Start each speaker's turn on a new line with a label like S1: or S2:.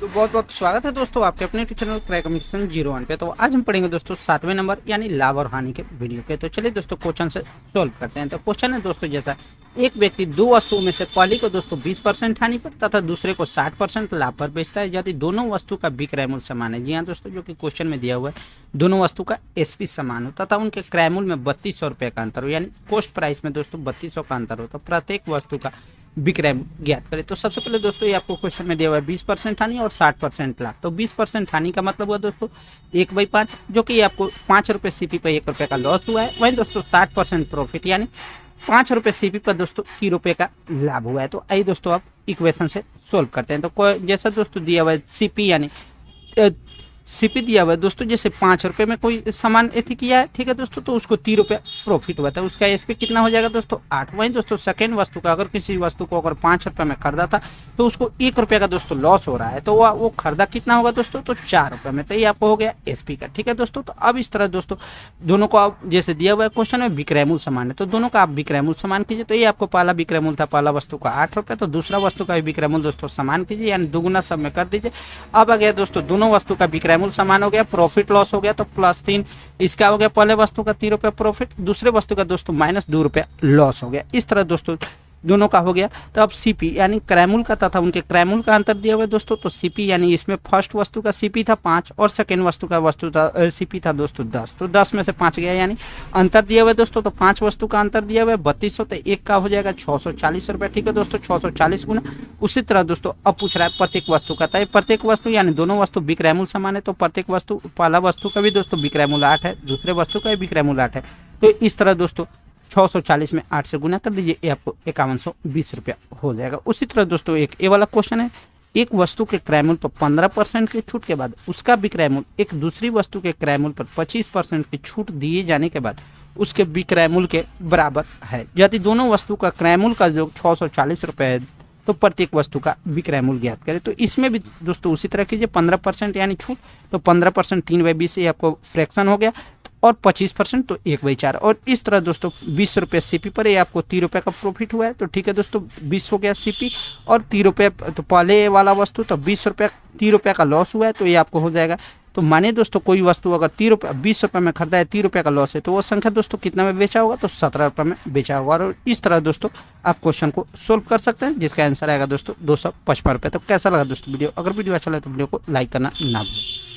S1: तो बहुत बहुत स्वागत है दोस्तों आपके अपने यूट्यूब चैनल क्रैक मिशन 01 पे। तो आज हम पढ़ेंगे दोस्तों 7वें नंबर यानी लाभ और हानि के वीडियो पे। तो चलिए दोस्तों क्वेश्चन से सोल्व करते हैं। तो क्वेश्चन है दोस्तों जैसा, एक व्यक्ति दो वस्तुओं में से पहली को दोस्तों 20% हानि पर तथा दूसरे को 60% लाभ पर बेचता है यदि दोनों वस्तु का विक्रय मूल्य समान है। जी हाँ दोस्तों, जो कि क्वेश्चन में दिया हुआ है, दोनों वस्तु का एसपी समान हो तथा उनके क्रय मूल्य में 3200 रुपये का अंतर हो, यानी कॉस्ट प्राइस में दोस्तों 3200 का अंतर हो, तो प्रत्येक वस्तु का विक्रय ज्ञात करें। तो सबसे पहले दोस्तों ये आपको क्वेश्चन में दिया हुआ है 20% हानि और 60% लाभ। तो 20% हानि का मतलब हुआ दोस्तों 1/5, जो कि आपको 5 रुपये सीपी पर 1 रुपये का लॉस हुआ है। वहीं दोस्तों 60% प्रॉफिट यानी 5 रुपये सीपी पर दोस्तों 3 रुपये का लाभ हुआ है। तो आइए दोस्तों आप इक्वेशन से सोल्व करते हैं। तो जैसा दोस्तों दिया हुआ है सीपी यानी सीपी दिया हुआ है दोस्तों, जैसे 5 रुपये में कोई सामान एथी किया है, ठीक है दोस्तों, तो उसको 3 रुपये प्रॉफिट हुआ था, उसका एसपी कितना हो जाएगा दोस्तों 8। वहीं दोस्तों सेकेंड वस्तु का अगर किसी वस्तु को अगर 5 रुपये में खरीदा था तो उसको 1 रुपये का दोस्तों लॉस हो रहा है, तो वो खरीदा कितना होगा दोस्तों, तो 4 रुपये में। तो ये आपको हो गया एसपी का, ठीक है दोस्तों। तो अब इस तरह दोस्तों दोनों को आप जैसे दिया हुआ है क्वेश्चन में विक्रय मूल्य समान है, तो दोनों का आप विक्रय मूल्य समान कीजिए। तो ये आपको पहला विक्रय मूल्य था पहला वस्तु का 8 रुपये, तो दूसरा वस्तु का भी विक्रय मूल्य दोस्तों समान कीजिए, यानी दुगुना सब में कर दीजिए। अब आ गया दोस्तों दोनों वस्तु का विक्रय मूल्य समान हो गया, प्रॉफिट लॉस हो गया, तो +3 इसका हो गया, पहले वस्तु का 3 रुपये प्रॉफिट, दूसरे वस्तु का दोस्तों -2 रुपये लॉस हो गया। इस तरह दोस्तों दोनों का हो गया। तो अब सीपी यानी क्रयमूल्य का तथा उनके क्रयमूल्य का अंतर दिया हुआ है दोस्तों। तो सीपी यानी इसमें फर्स्ट वस्तु का सीपी था 5 और सेकेंड वस्तु का सीपी था दोस्तों 10, तो 10 में से 5 गया, यानी अंतर दिया हुआ है दोस्तों। तो 5 वस्तु का अंतर दिया हुआ है 3200, तो एक का हो जाएगा 640 रुपये, ठीक है दोस्तों, 640 गुना। उसी तरह दोस्तों अब पूछ रहा है प्रत्येक वस्तु का, तो प्रत्येक वस्तु यानी दोनों वस्तु विक्रय मूल्य समान है, तो प्रत्येक वस्तु पहला वस्तु का भी दोस्तों विक्रय मूल्य 8 है, दूसरे वस्तु का भी विक्रय मूल्य 8 है। तो इस तरह दोस्तों 640 में 8 से गुना कर दीजिए, ये आपको 5120 रुपया हो जाएगा। उसी तरह दोस्तों एक ये वाला क्वेश्चन है, एक वस्तु के क्रय मूल्य पर 15% की छूट के बाद उसका विक्रय मूल्य एक दूसरी वस्तु के क्रय मूल्य पर 25% की छूट दिए जाने के बाद उसके विक्रय मूल्य के बराबर है यदि दोनों वस्तु का क्रय मूल्य का जो 640 रुपये है, तो प्रत्येक वस्तु का विक्रय मूल्य ज्ञात करें। तो इसमें भी दोस्तों उसी तरह कीजिए, 15% यानी छूट, तो 15% 3/20 से आपको फ्रैक्शन हो गया, और 25% तो 1/4। और इस तरह दोस्तों 20 रुपये सीपी पर ये आपको 3 रुपये का प्रॉफिट हुआ है, तो ठीक है दोस्तों 20 हो गया सीपी और 3 रुपये, तो पहले वाला वस्तु तो 20 रुपये 3 रुपये का लॉस हुआ है, तो ये आपको हो जाएगा। तो माने दोस्तों कोई वस्तु अगर 20 रुपये में खरीदा है, 3 रुपये का लॉस है, तो वो संख्या दोस्तों कितना में बेचा होगा, तो 17 रुपये में बेचा होगा। और इस तरह दोस्तों आप क्वेश्चन को सोल्व कर सकते हैं, जिसका आंसर आएगा दोस्तों 255 रुपये। तो कैसा लगा दोस्तों वीडियो? अगर वीडियो अच्छा लगे तो वीडियो को लाइक करना ना भूलें।